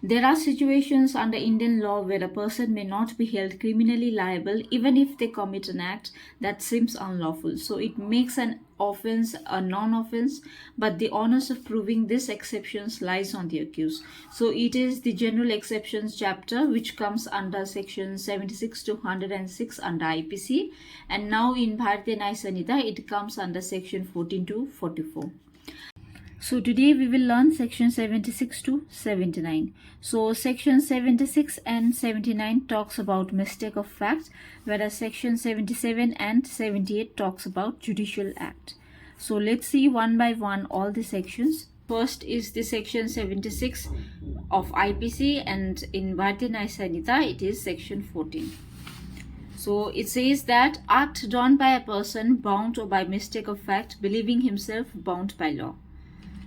There are situations under Indian law where a person may not be held criminally liable even if they commit an act that seems unlawful. So it makes an offense a non-offense, but the onus of proving these exceptions lies on the accused. So it is the general exceptions chapter which comes under section 76 to 106 under IPC, and now in Bharatiya Nyaya Sanhita it comes under section 14 to 44. So today we will learn section 76 to 79. So section 76 and 79 talks about mistake of fact, whereas section 77 and 78 talks about judicial act. So let's see one by one all the sections. First is the section 76 of IPC, and in Bharatiya Nyaya Sanhita it is section 14. So it says that act done by a person bound or by mistake of fact, believing himself bound by law.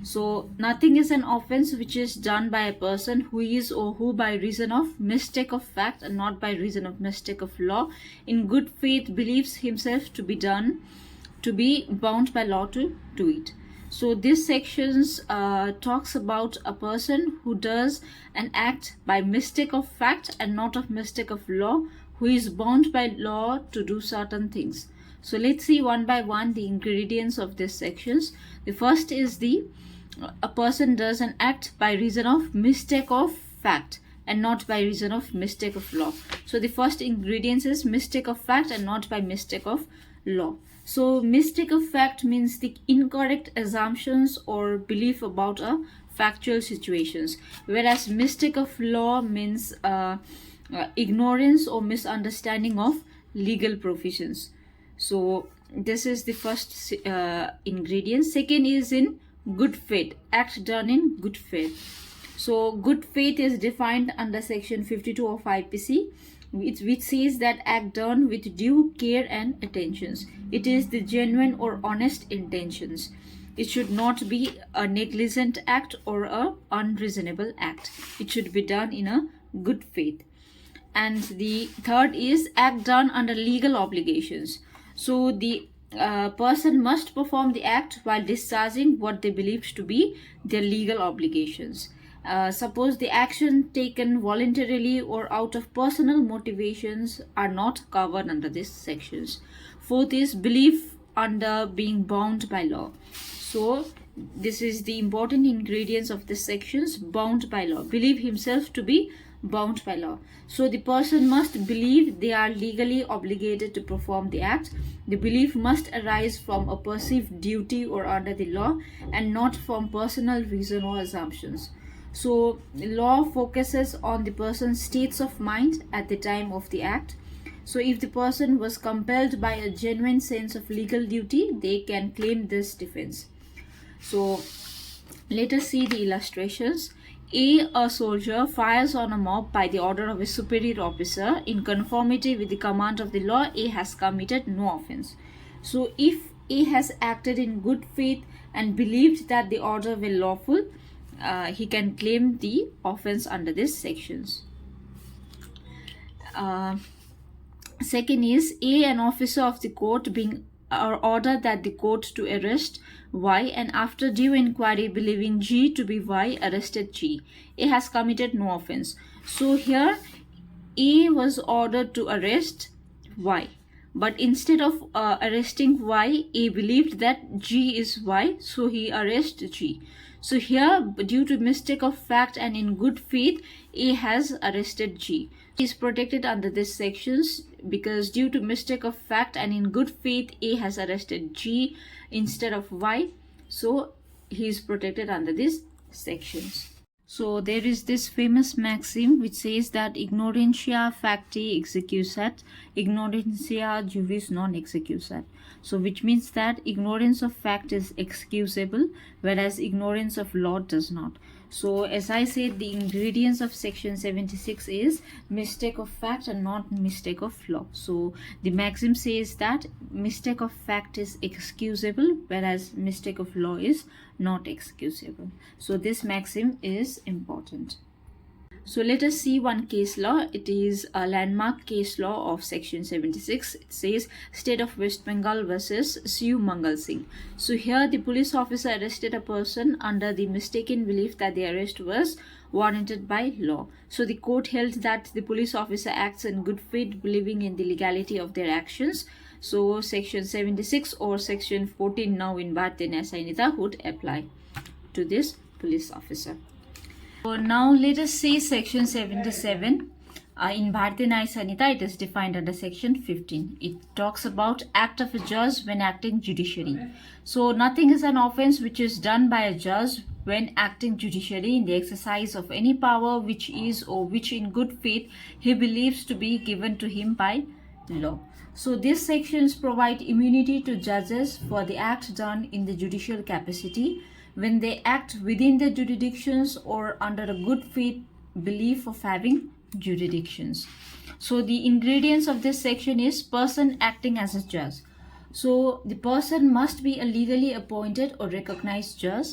So nothing is an offense which is done by a person who is or who by reason of mistake of fact and not by reason of mistake of law in good faith believes himself to be bound by law to do it. So this sections talks about a person who does an act by mistake of fact and not of mistake of law, who is bound by law to do certain things. So let's see one by one the ingredients of these sections. The first is a person does an act by reason of mistake of fact and not by reason of mistake of law. So the first ingredients is mistake of fact and not by mistake of law. So mistake of fact means the incorrect assumptions or belief about a factual situations, whereas mistake of law means ignorance or misunderstanding of legal provisions. So this is the first ingredient. Second is in good faith, act done in good faith. So good faith is defined under section 52 of IPC, which says that act done with due care and attentions. It is the genuine or honest intentions. It should not be a negligent act or a unreasonable act. It should be done in a good faith. And the third is act done under legal obligations. So the person must perform the act while discharging what they believe to be their legal obligations. Suppose the action taken voluntarily or out of personal motivations are not covered under these sections. Fourth is belief under being bound by law. So this is the important ingredients of this sections: bound by law, believe himself to be bound by law. So the person must believe they are legally obligated to perform the act. The belief must arise from a perceived duty or under the law and not from personal reason or assumptions. So law focuses on the person's states of mind at the time of the act. So if the person was compelled by a genuine sense of legal duty, they can claim this defense. So let us see the illustrations. A soldier fires on a mob by the order of a superior officer. In conformity with the command of the law, A has committed no offense. So if A has acted in good faith and believed that the order were lawful, he can claim the offense under these sections. Second is A, an officer of the court, being ordered that the court to arrest Y, and after due inquiry believing G to be Y, arrested G. A has committed no offense. So here A was ordered to arrest Y, but instead of arresting Y, A believed that G is Y, so he arrested G. So here, due to mistake of fact and in good faith, A has arrested G. He is protected under these sections because due to mistake of fact and in good faith, A has arrested G instead of Y. So he is protected under these sections. So there is this famous maxim which says that ignorantia facti excusat, ignorantia juris non excusat. So which means that ignorance of fact is excusable, whereas ignorance of law does not. So as I said, the ingredients of section 76 is mistake of fact and not mistake of law. So the maxim says that mistake of fact is excusable, whereas mistake of law is not excusable. So this maxim is important. So let us see one case law. It is a landmark case law of section 76. It says State of West Bengal versus Siu Mangal Singh. So here the police officer arrested a person under the mistaken belief that the arrest was warranted by law. So the court held that the police officer acts in good faith, believing in the legality of their actions. So section 76 or section 14 now in Bharatiya Nyaya Sanhita would apply to this police officer. So now let us see section 77. In Bharatiya Nyaya Sanhita, it is defined under section 15. It talks about act of a judge when acting judicially. So nothing is an offense which is done by a judge when acting judicially in the exercise of any power which is or which in good faith he believes to be given to him by law. So these sections provide immunity to judges for the act done in the judicial capacity when they act within the jurisdictions or under a good faith belief of having jurisdictions. So the ingredients of this section is person acting as a judge. So the person must be a legally appointed or recognized judge.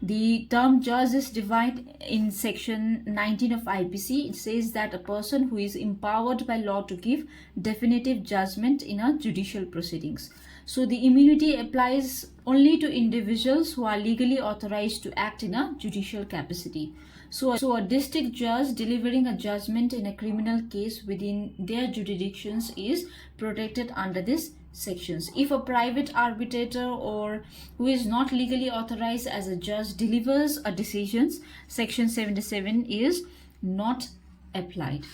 The term judge is defined in section 19 of IPC. It says that a person who is empowered by law to give definitive judgment in a judicial proceedings. So the immunity applies only to individuals who are legally authorized to act in a judicial capacity. So a district judge delivering a judgment in a criminal case within their jurisdictions is protected under these sections. If a private arbitrator or who is not legally authorized as a judge delivers a decision, section 77 is not applied.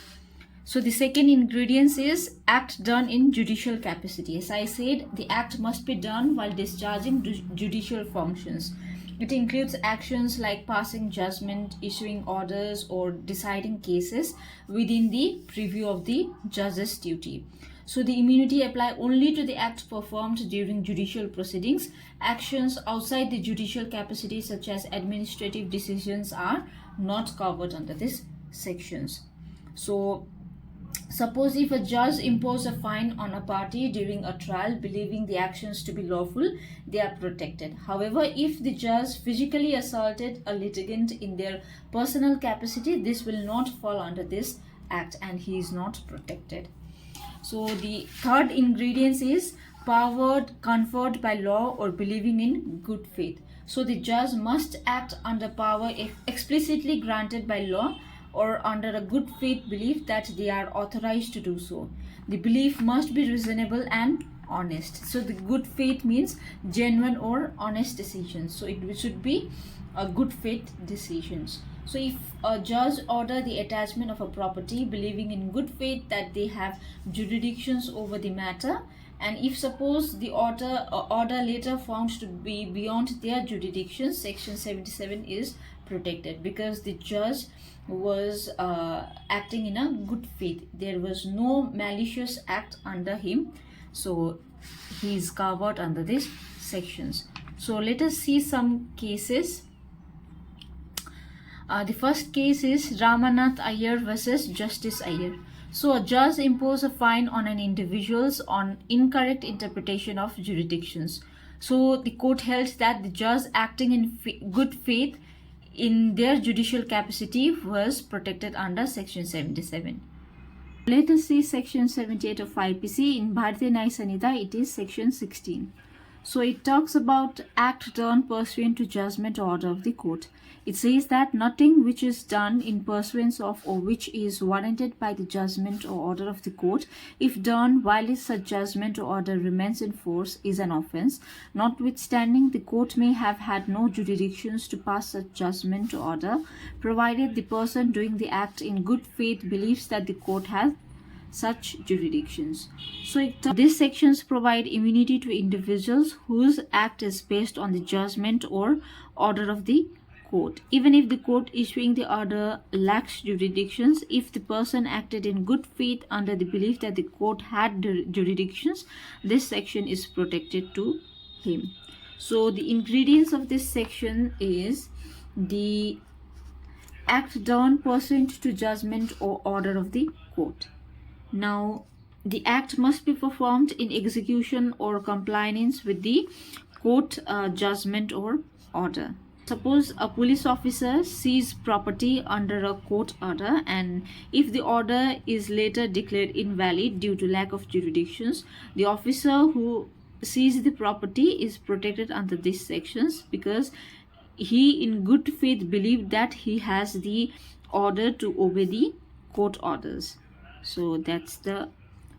So the second ingredient is act done in judicial capacity. As I said, the act must be done while discharging judicial functions. It includes actions like passing judgment, issuing orders, or deciding cases within the preview of the judge's duty. So the immunity apply only to the act performed during judicial proceedings. Actions outside the judicial capacity such as administrative decisions are not covered under these sections. So suppose if a judge imposes a fine on a party during a trial believing the actions to be lawful, they are protected. However, if the judge physically assaulted a litigant in their personal capacity, this will not fall under this act and he is not protected. So the third ingredient is power conferred by law or believing in good faith. So the judge must act under power explicitly granted by law or under a good faith belief that they are authorized to do so. The belief must be reasonable and honest. So the good faith means genuine or honest decisions. So it should be a good faith decisions. So if a judge order the attachment of a property believing in good faith that they have jurisdictions over the matter, and if suppose the order later found to be beyond their jurisdiction, section 77 is protected because the judge was acting in a good faith. There was no malicious act under him, so he is covered under these sections. So let us see some cases. The first case is Ramanath Iyer versus Justice Iyer. So a judge imposed a fine on an individual on incorrect interpretation of jurisdictions. So the court held that the judge acting in good faith in their judicial capacity was protected under section 77. Let us see section 78 of IPC. In Bharatiya Nyaya Sanhita, it is section 16. So it talks about act done pursuant to judgment or order of the court. It says that nothing which is done in pursuance of or which is warranted by the judgment or order of the court, if done while such judgment or order remains in force, is an offense. Notwithstanding, the court may have had no jurisdictions to pass such judgment or order, provided the person doing the act in good faith believes that the court has such jurisdictions. So these sections provide immunity to individuals whose act is based on the judgment or order of the court. Even if the court issuing the order lacks jurisdictions, if the person acted in good faith under the belief that the court had jurisdictions, this section is protected to him. So the ingredients of this section is the act done pursuant to judgment or order of the court. Now, the act must be performed in execution or compliance with the court judgment or order. Suppose a police officer sees property under a court order, and if the order is later declared invalid due to lack of jurisdictions, the officer who sees the property is protected under these sections because he in good faith believed that he has the order to obey the court orders. So that's the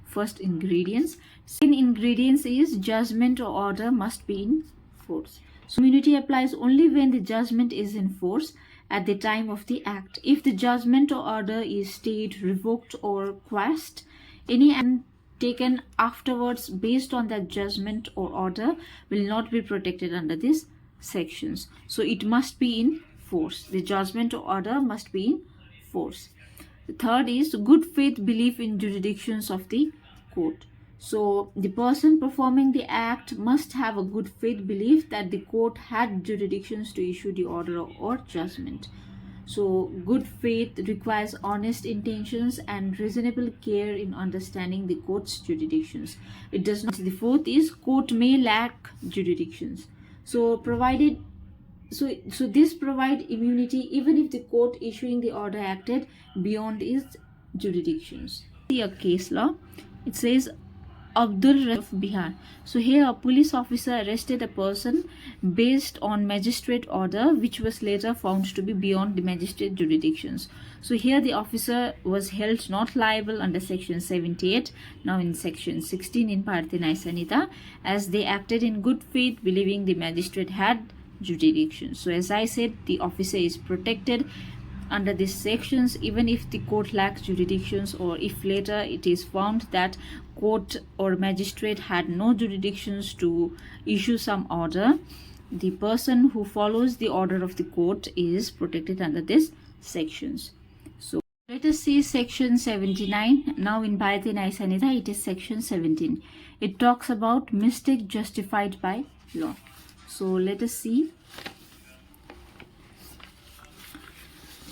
first ingredients. Second ingredients is judgment or order must be in force. So immunity applies only when the judgment is in force at the time of the act. If the judgment or order is stayed, revoked or quashed, any action taken afterwards based on that judgment or order will not be protected under these sections. So it must be in force. The judgment or order must be in force. The third is good faith belief in jurisdictions of the court. So the person performing the act must have a good faith belief that the court had jurisdictions to issue the order or judgment. So good faith requires honest intentions and reasonable care in understanding the court's jurisdictions. It does not. The fourth is court may lack jurisdictions. So this provide immunity even if the court issuing the order acted beyond its jurisdictions. See a case law. It says Abdul of Bihar. So here a police officer arrested a person based on magistrate order which was later found to be beyond the magistrate jurisdictions. So here the officer was held not liable under section 78, now in section 16 in Parte Naisanita, as they acted in good faith believing the magistrate had jurisdiction. So as I said, the officer is protected under these sections even if the court lacks jurisdictions, or if later it is found that court or magistrate had no jurisdictions to issue some order, the person who follows the order of the court is protected under these sections. So let us see section 79. Now in Bharati Nya Sanhita it is section 17. It talks about mistake justified by law. So let us see.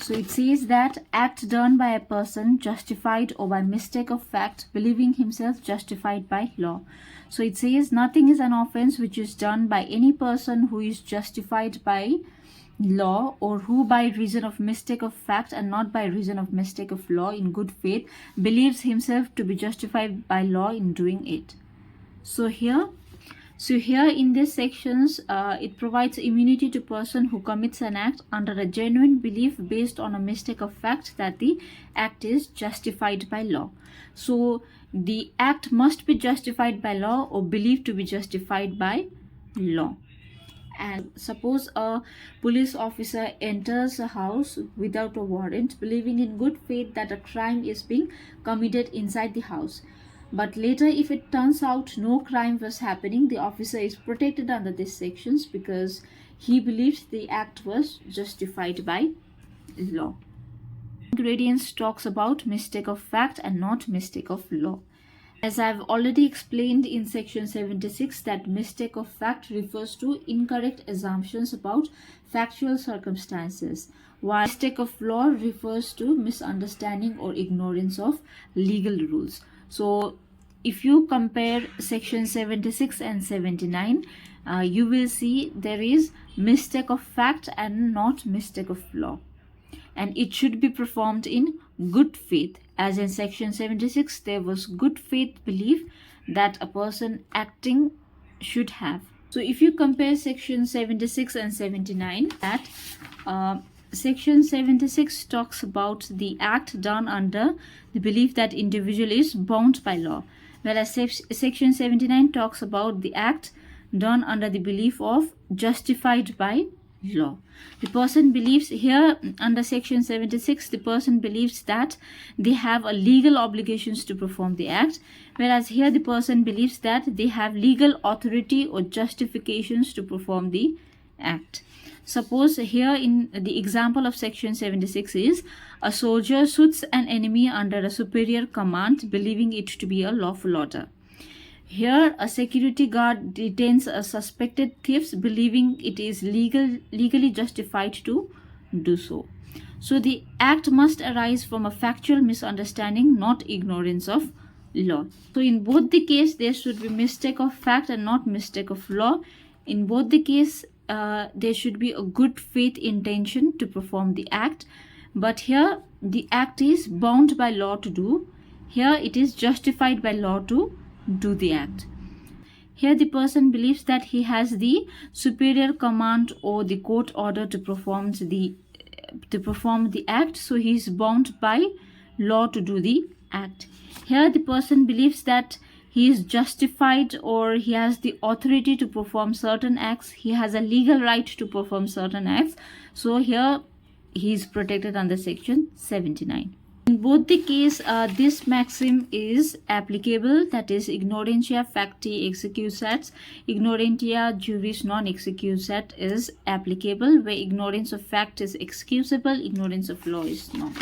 So it says that act done by a person justified or by mistake of fact, believing himself justified by law. So it says nothing is an offense which is done by any person who is justified by law, or who by reason of mistake of fact and not by reason of mistake of law in good faith believes himself to be justified by law in doing it. So here in these sections, it provides immunity to person who commits an act under a genuine belief based on a mistake of fact that the act is justified by law. So the act must be justified by law or believed to be justified by law. And suppose a police officer enters a house without a warrant, believing in good faith that a crime is being committed inside the house. But later, if it turns out no crime was happening, the officer is protected under these sections because he believes the act was justified by law. Ingredients talks about mistake of fact and not mistake of law. As I've already explained in section 76 that mistake of fact refers to incorrect assumptions about factual circumstances, while mistake of law refers to misunderstanding or ignorance of legal rules. So if you compare section 76 and 79, you will see there is mistake of fact and not mistake of law. And it should be performed in good faith. As in section 76, there was good faith belief that a person acting should have. So if you compare section 76 and 79, that section 76 talks about the act done under the belief that individual is bound by law, whereas section 79 talks about the act done under the belief of justified by law. The person believes here under section 76, the person believes that they have a legal obligations to perform the act, whereas here the person believes that they have legal authority or justifications to perform the act. Suppose here in the example of section 76 is a soldier shoots an enemy under a superior command, believing it to be a lawful order. Here a security guard detains a suspected thief, believing it is legally justified to do so. So the act must arise from a factual misunderstanding, not ignorance of law. So in both the case there should be mistake of fact and not mistake of law. In both the case there should be a good faith intention to perform the act, but here the act is bound by law to do. Here it is justified by law to do the act. Here the person believes that he has the superior command or the court order to perform the act, so he is bound by law to do the act. Here the person believes that he is justified or he has the authority to perform certain acts, he has a legal right to perform certain acts, so here he is protected under section 79. In both the case, this maxim is applicable, that is ignorantia facti execusat, ignorantia juris non execusat is applicable, where ignorance of fact is excusable, ignorance of law is not.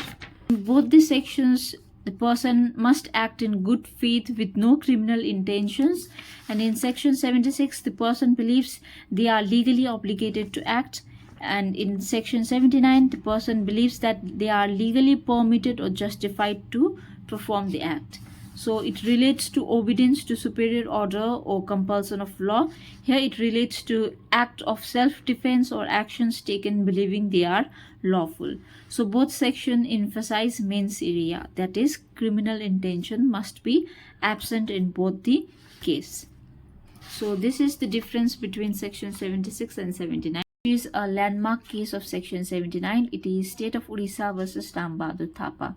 In both the sections, the person must act in good faith with no criminal intentions, and in section 76 the person believes they are legally obligated to act, and in section 79 the person believes that they are legally permitted or justified to perform the act. So it relates to obedience to superior order or compulsion of law. Here it relates to act of self-defense or actions taken believing they are lawful. So both sections emphasize mens rea, that is criminal intention must be absent in both the case. So this is the difference between section 76 and 79. Is a landmark case of section 79. It is State of Odisha versus Ram Bahadur Thapa.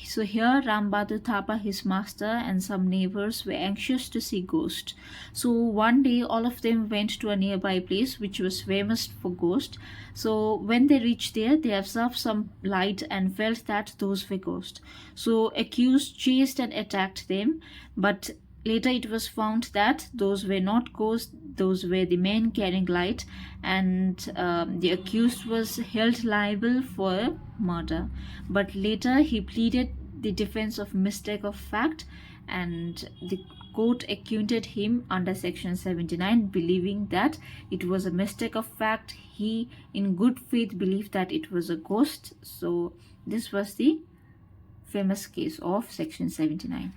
So here Ram Bahadur Thapa, his master and some neighbors were anxious to see ghost. So one day all of them went to a nearby place which was famous for ghost. So when they reached there, they observed some light and felt that those were ghosts. So accused chased and attacked them, but later it was found that those were not ghosts, those were the men carrying light, and the accused was held liable for murder. But later he pleaded the defense of mistake of fact, and the court acquitted him under section 79, believing that it was a mistake of fact. He in good faith believed that it was a ghost. So this was the famous case of section 79.